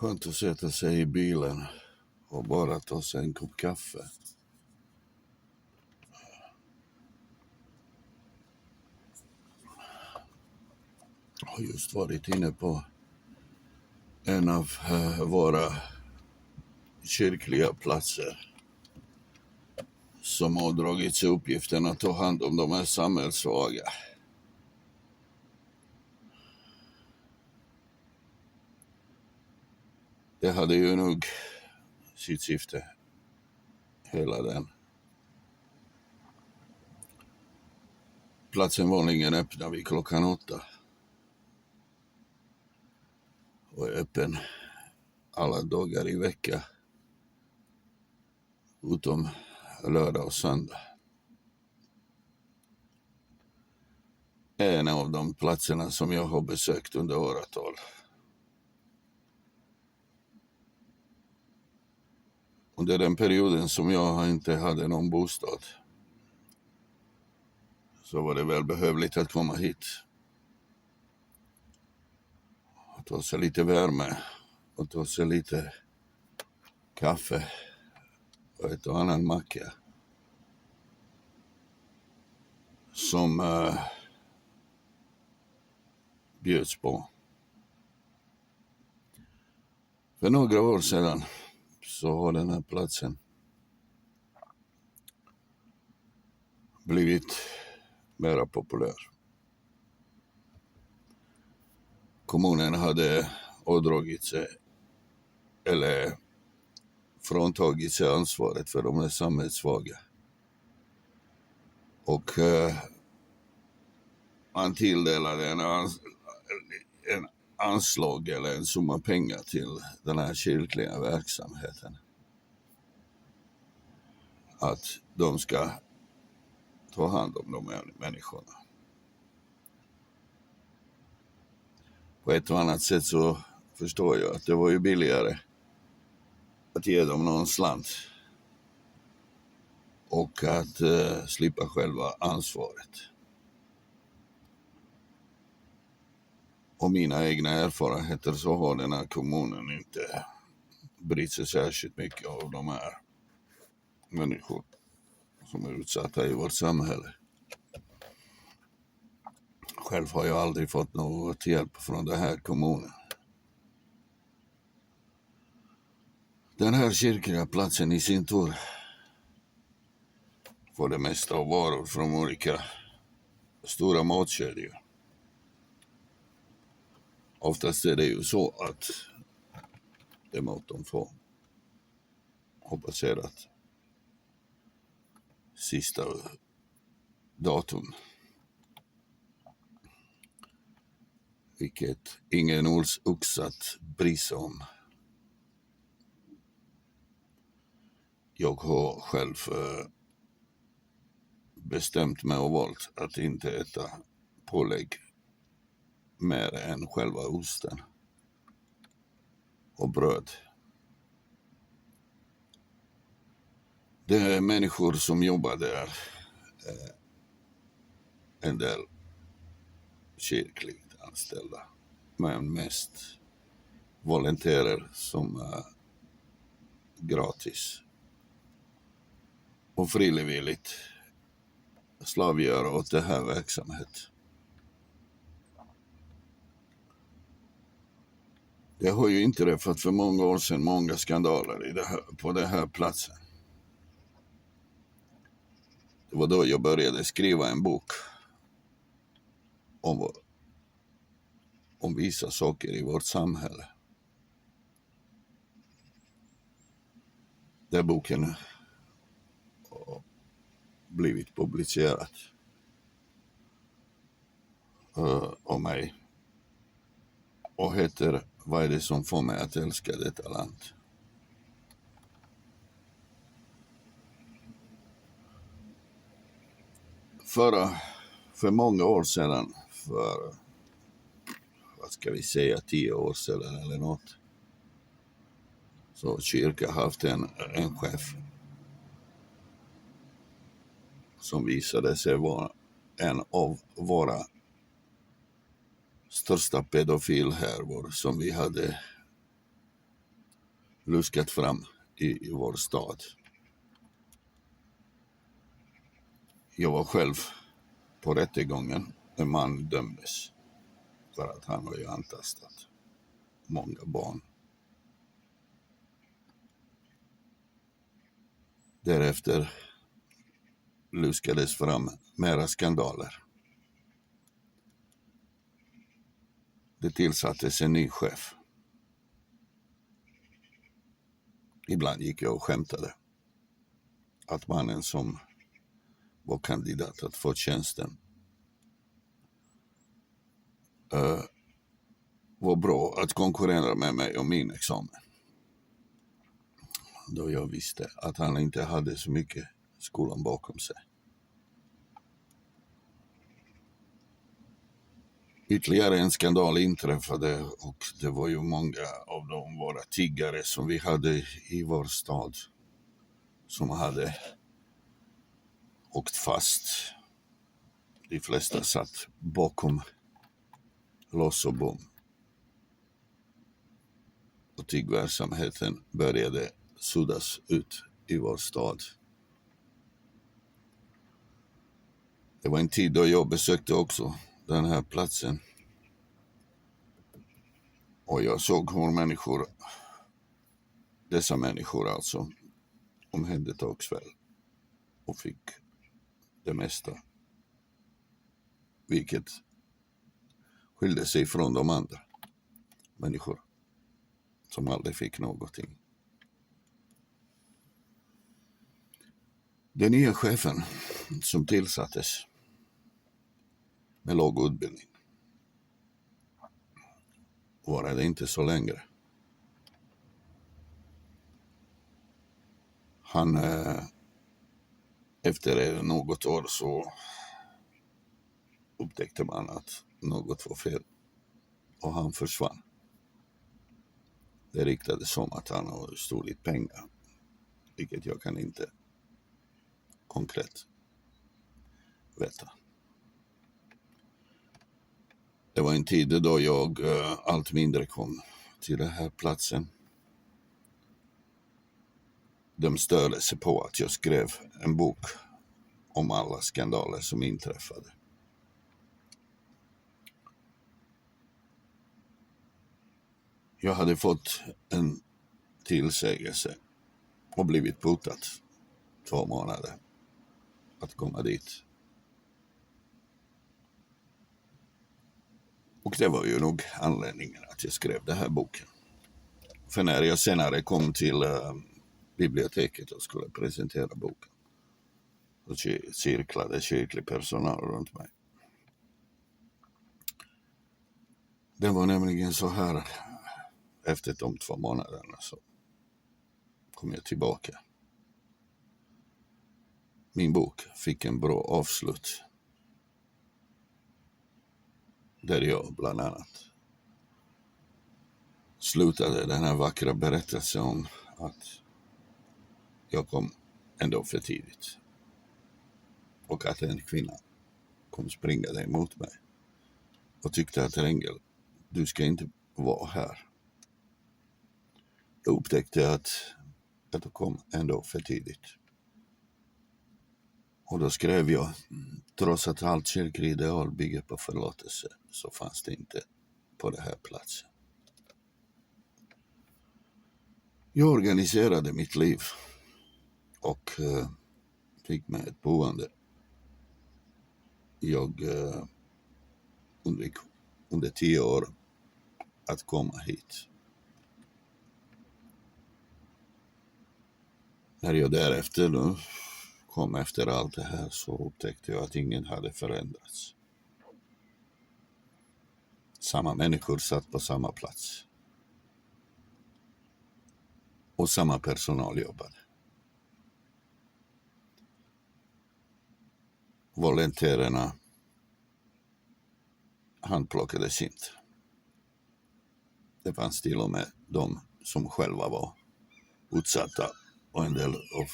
Skönt att sätta sig i bilen och bara ta sig en kopp kaffe. Jag har just varit inne på en av våra kyrkliga platser som har dragit sig uppgiften att ta hand om de här samhällssvaga. Det hade ju nog sitt syfte, hela den. Platsen vanligen öppnar vid klockan 8 och är öppen alla dagar i vecka utom lördag och söndag. En av de platserna som jag har besökt under åratal. Under den perioden som jag inte hade någon bostad så var det väl behövligt att komma hit. Att ta sig lite värme och ta sig lite kaffe och ett och annan macka som bjöds på. För några år sedan så har den här platsen blivit mera populär. Kommunen hade ådragit sig eller fråntagit sig ansvaret för de här samhällssvaga. Och man tilldelade en anslag eller en summa pengar till den här kyrkliga verksamheten. Att de ska ta hand om de här människorna. På ett och annat sätt så förstår jag att det var ju billigare att ge dem någon slant och att slippa själva ansvaret. Och mina egna erfarenheter så har den här kommunen inte brytt sig särskilt mycket av de här människor som är utsatta i vårt samhälle. Själv har jag aldrig fått något hjälp från den här kommunen. Den här kyrkliga platsen i sin tur får det mesta av varor från olika stora matkedjor. Oftast är det ju så att det mat de får har passerat sista datum. Vilket ingen oxat bryr sig om. Jag har själv bestämt mig och valt att inte äta pålägg mer än själva osten och bröd. Det är människor som jobbar där, en del kyrkligt anställda, men mest volontärer som är gratis och frivilligt slavgöra åt det här verksamhet. Det har ju inträffat för många år sedan många skandaler på den här platsen. Det var då jag började skriva en bok om vissa saker i vårt samhälle. Den boken har blivit publicerad av mig och heter Vad är det som får mig att älska detta land? För många år sedan, för vad ska vi säga 10 år sedan eller något, så kyrkan haft en chef som visade sig vara en av våra största pedofilhärvor som vi hade luskat fram i vår stad. Jag var själv på rättegången. En man dömdes för att han har ju antastat många barn. Därefter luskades fram mera skandaler. Det tillsattes en ny chef. Ibland gick jag och skämtade att mannen som var kandidat att få tjänsten var bra att konkurrera med mig om min examen. Då jag visste att han inte hade så mycket skolan bakom sig. Ytterligare en skandal inträffade och det var ju många av de våra tiggare som vi hade i vår stad som hade åkt fast. De flesta satt bakom lås och bom. Och tiggverksamheten började suddas ut i vår stad. Det var en tid då jag besökte också den här platsen. Och jag såg hur dessa människor alltså, omhändertogs väl och fick det mesta. Vilket skilde sig från de andra människor som aldrig fick någonting. Den nya chefen som tillsattes med låg utbildning var det inte så längre. Han efter något år så upptäckte man att något var fel och han försvann. Det riktades som att han har stulit pengar, vilket jag kan inte konkret veta. Det var en tid då jag allt mindre kom till den här platsen. De störde sig på att jag skrev en bok om alla skandaler som inträffade. Jag hade fått en tillsägelse och blivit putad 2 månader att komma dit. Och det var ju nog anledningen att jag skrev den här boken. För när jag senare kom till biblioteket och skulle presentera boken så cirklade kyrklig personal runt mig. Det var nämligen så här, efter de 2 månaderna så kom jag tillbaka. Min bok fick en bra avslut. Där jag bland annat slutade den här vackra berättelsen om att jag kom ändå för tidigt. Och att en kvinna kom springande emot mig och tyckte att Rengel, du ska inte vara här. Jag upptäckte att jag kom ändå för tidigt. Och då skrev jag, trots att allt kyrklig ideal bygger på förlåtelse så fanns det inte på den här platsen. Jag organiserade mitt liv och fick mig ett boende. Jag undvek under 10 år att komma hit. När jag därefter då kom efter allt det här så upptäckte jag att ingen hade förändrats. Samma människor satt på samma plats. Och samma personal jobbade. Volontärerna handplockades inte. Det fanns till och med de som själva var utsatta och en del av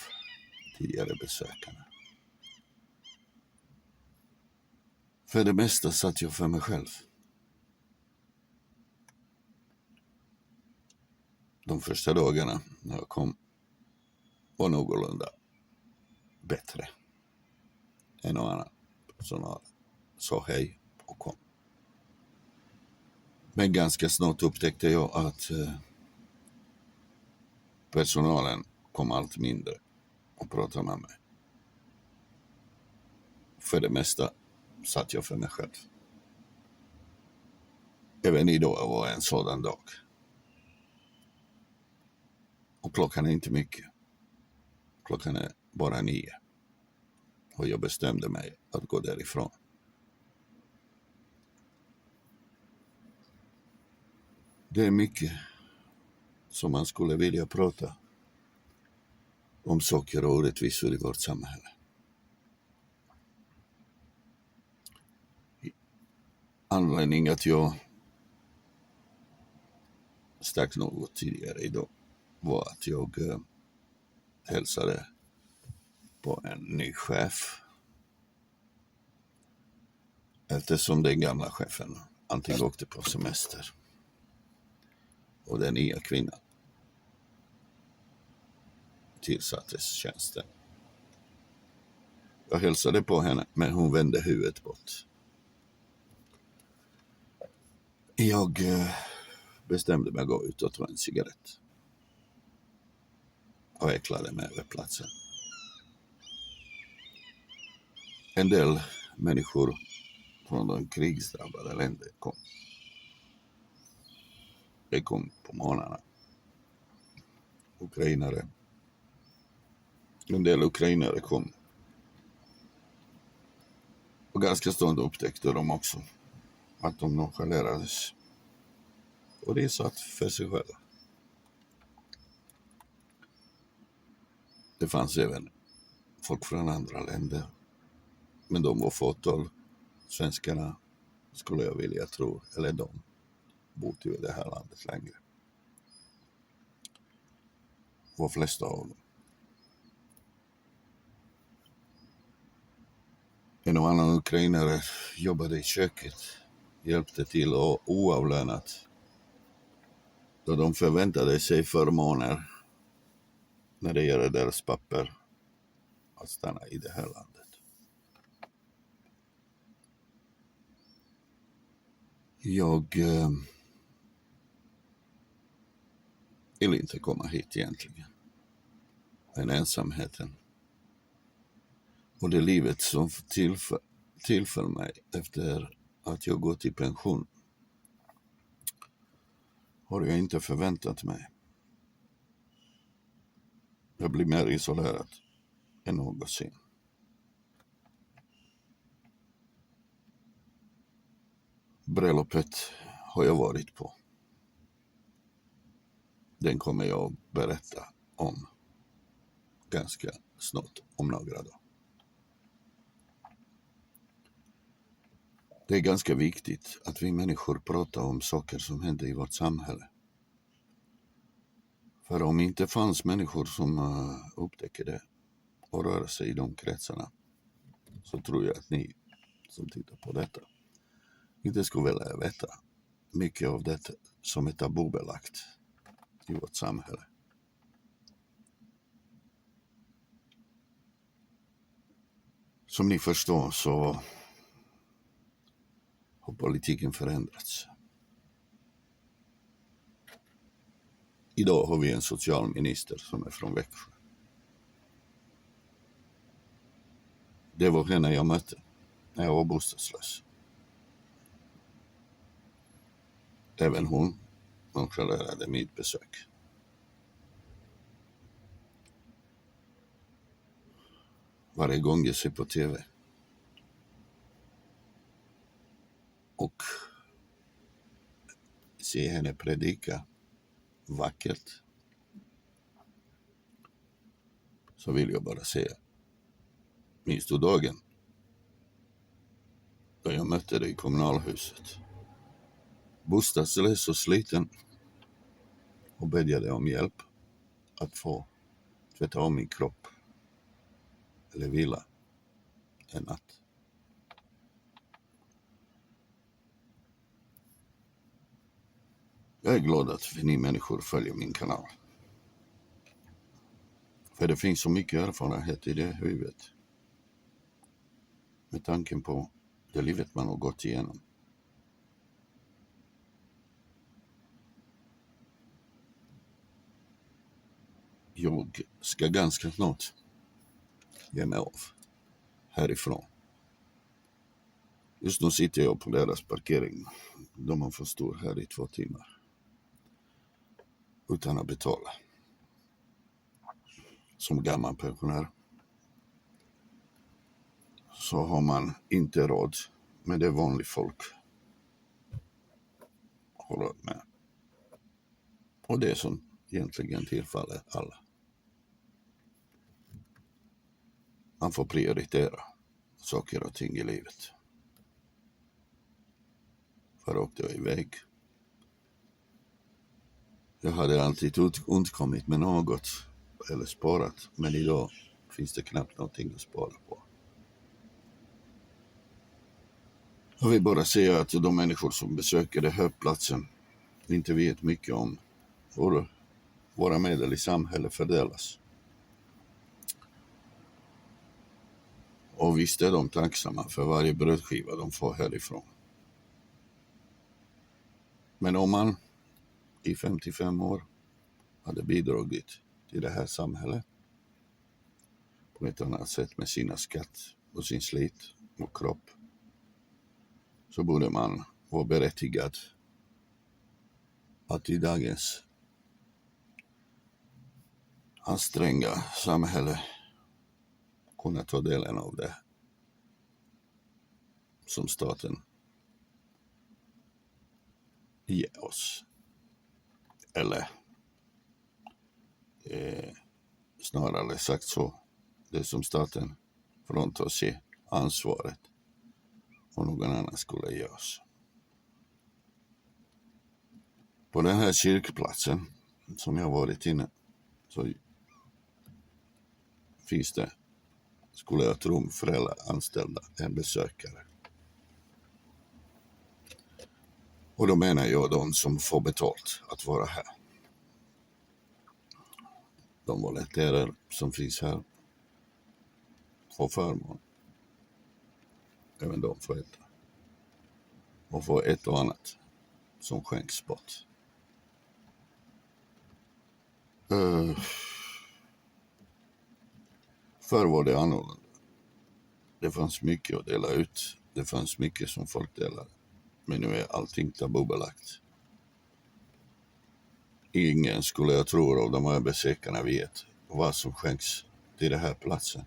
tidigare besökarna. För det mesta satt jag för mig själv. de första dagarna när jag kom var någorlunda bättre än någon annan som sa hej och kom. Men ganska snart upptäckte jag att personalen kom allt mindre och pratade med mig. För det mesta satt jag för mig själv. Även idag var en sådan dag. Och klockan är inte mycket. Klockan är bara 9. Och jag bestämde mig att gå därifrån. Det är mycket som man skulle vilja prata om saker och orättvisor i vårt samhälle. Anledningen att jag stack något tidigare idag var att jag hälsade på en ny chef. Eftersom den gamla chefen antingen åkte på semester och den nya kvinnan tillsattes tjänsten. Jag hälsade på henne, men hon vände huvudet bort. Jag bestämde mig att gå ut och ta en cigarett. Och äcklade mig över platsen. En del människor från de krigsdrabbade länder kom. Det kom på morgnarna. Ukrainare. En del ukrainare kom. Och ganska stund upptäckte de också att de nonchalerades. Och det satt för sig själva. Det fanns även folk från andra länder. Men de var fåtal. Svenskarna skulle jag vilja tro. Eller de bodde i det här landet längre. De flesta av dem. En och annan ukrainare jobbade i köket. Hjälpte till och oavlönat. Då de förväntade sig förmåner när det gäller deras papper att stanna i det här landet. Jag vill inte komma hit egentligen. Men ensamheten och det livet som tillför mig efter att jag gått i pension har jag inte förväntat mig. Jag blir mer isolerad än någonsin. Bröllopet har jag varit på. Den kommer jag att berätta om ganska snart, om några dagar. Det är ganska viktigt att vi människor pratar om saker som händer i vårt samhälle. För om det inte fanns människor som upptäcker det och rör sig i de kretsarna, så tror jag att ni som tittar på detta inte skulle vilja veta mycket av det som är tabubelagt i vårt samhälle. Som ni förstår så har politiken förändrats. Idag har vi en socialminister som är från Växjö. Det var henne jag mötte när jag var bostadslös. Även hon nonchalerade mitt besök. Varje gång jag ser på tv och ser henne predika vackert, så vill jag bara säga: minns du dagen då jag mötte dig i kommunalhuset? Bostadslös och sliten, och bedjade om hjälp att få tvätta av min kropp eller vila en natt. Jag är glad att ni människor följer min kanal. För det finns så mycket erfarenhet i det huvudet. Med tanken på det livet man har gått igenom. Jag ska ganska snart ge mig av härifrån. Just nu sitter jag på deras parkering. De har fått stå här i 2 timmar. Utan att betala. Som gammal pensionär. Så har man inte råd med det vanligt folk har råd med. Och det som egentligen tillfaller alla. Man får prioritera saker och ting i livet. För åkte jag iväg. Jag hade alltid undkommit med något eller sparat. Men idag finns det knappt någonting att spara på. Jag vill bara säga att de människor som besöker den här platsen inte vet mycket om hur våra medel i samhället fördelas. Och visst är de tacksamma för varje brödskiva de får härifrån. Men om man i 55 år hade bidragit till det här samhället på ett annat sätt med sina skatt och sin slit och kropp, så borde man vara berättigad att i dagens anstränga samhälle kunna ta delen av det som staten ger oss. Eller snarare sagt så, det som staten fråntar sig ansvaret och någon annan skulle ge oss. På den här kyrkplatsen som jag varit inne så finns det, skulle jag tro, föräldrar anställda en besökare. Och då menar jag de som får betalt att vara här. De volontärer som finns här får förmån. Även de får äta. Och får ett och annat som skänks bort. Förr var det annorlunda. Det fanns mycket att dela ut. Det fanns mycket som folk delade. Men nu är allting tabubelagt. Ingen, skulle jag tro, av de här besökarna vet vad som skänks till den här platsen.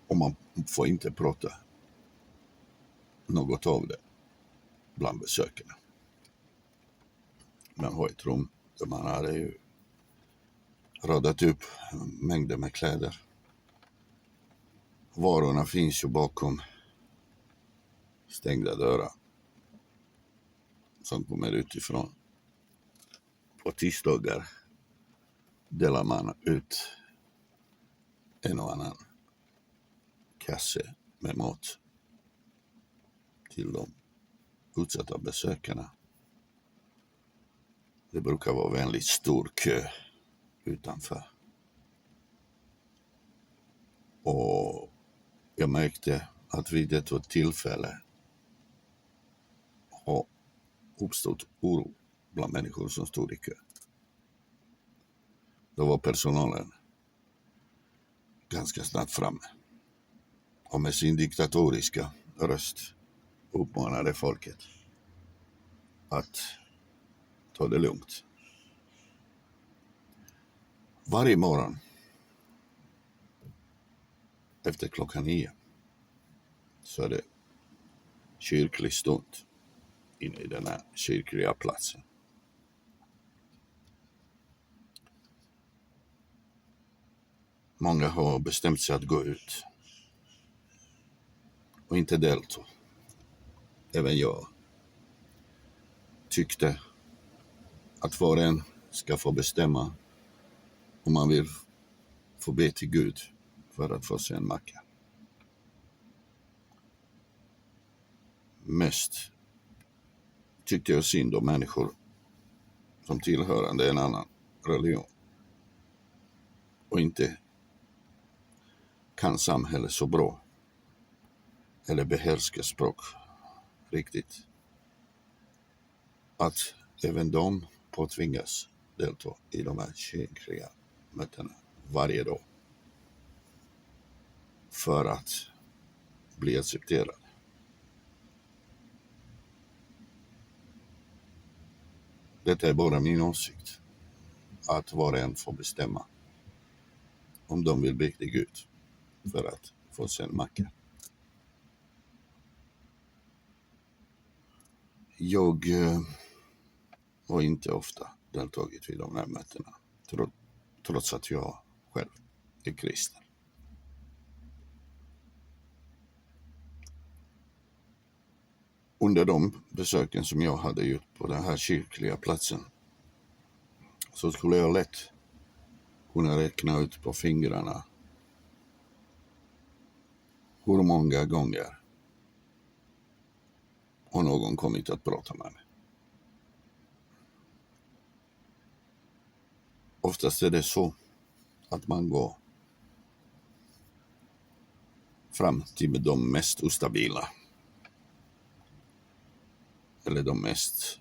Och man får inte prata något av det bland besökarna. Man har ett rum där man hade ju radat upp mängder med kläder. Varorna finns ju bakom stängda dörrar som kommer utifrån. På tisdagar delar man ut en och annan kasse med mat till de utsatta besökarna. Det brukar vara väldigt stor kö utanför. Och jag märkte att vid ett tillfälle har uppstått oro bland människor som stod i kö. Då var personalen ganska snabbt framme och med sin diktatoriska röst uppmanade folket att ta det lugnt. Varje morgon efter 9:00 så är det kyrklig stund inne i den här kyrkliga platsen. Många har bestämt sig att gå ut och inte delta. Även jag tyckte att var och en ska få bestämma om man vill få be till Gud för att få sig en macka. mest tyckte jag synd om människor som tillhörande en annan religion och inte kan samhället så bra eller behärskar språk riktigt, att även de påtvingas delta i de här kyrkliga mötena varje dag för att bli accepterad. Detta är bara min åsikt, att var och en får bestämma om de vill bli till Gud för att få sin macka. Jag har inte ofta deltagit vid de här mötena, trots att jag själv är kristen. Under de besöken som jag hade gjort på den här kyrkliga platsen så skulle jag lätt kunna räkna ut på fingrarna hur många gånger har någon kommit att prata med mig. Oftast är det så att man går fram till de mest ostabila eller de mest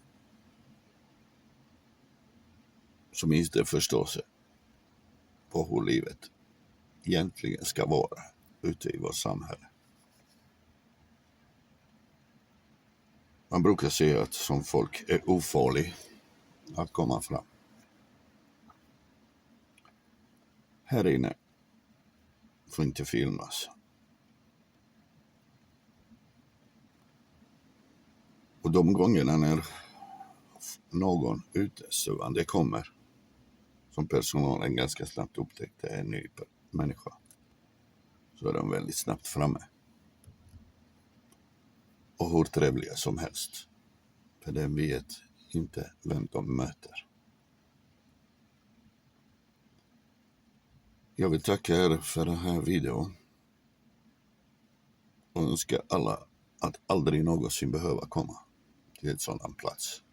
som inte förstår sig på hur livet egentligen ska vara ute i vårt samhälle. Man brukar säga att som folk är ofarlig att komma fram. Här inne får inte filmas. Och de gångerna när någon utestående kommer, som personalen ganska snabbt upptäckte en ny människa, så är de väldigt snabbt framme. Och hur trevliga som helst. För den vet inte vem de möter. Jag vill tacka er för den här videon. Och önska alla att aldrig någonsin behöva komma till ett sådant plats.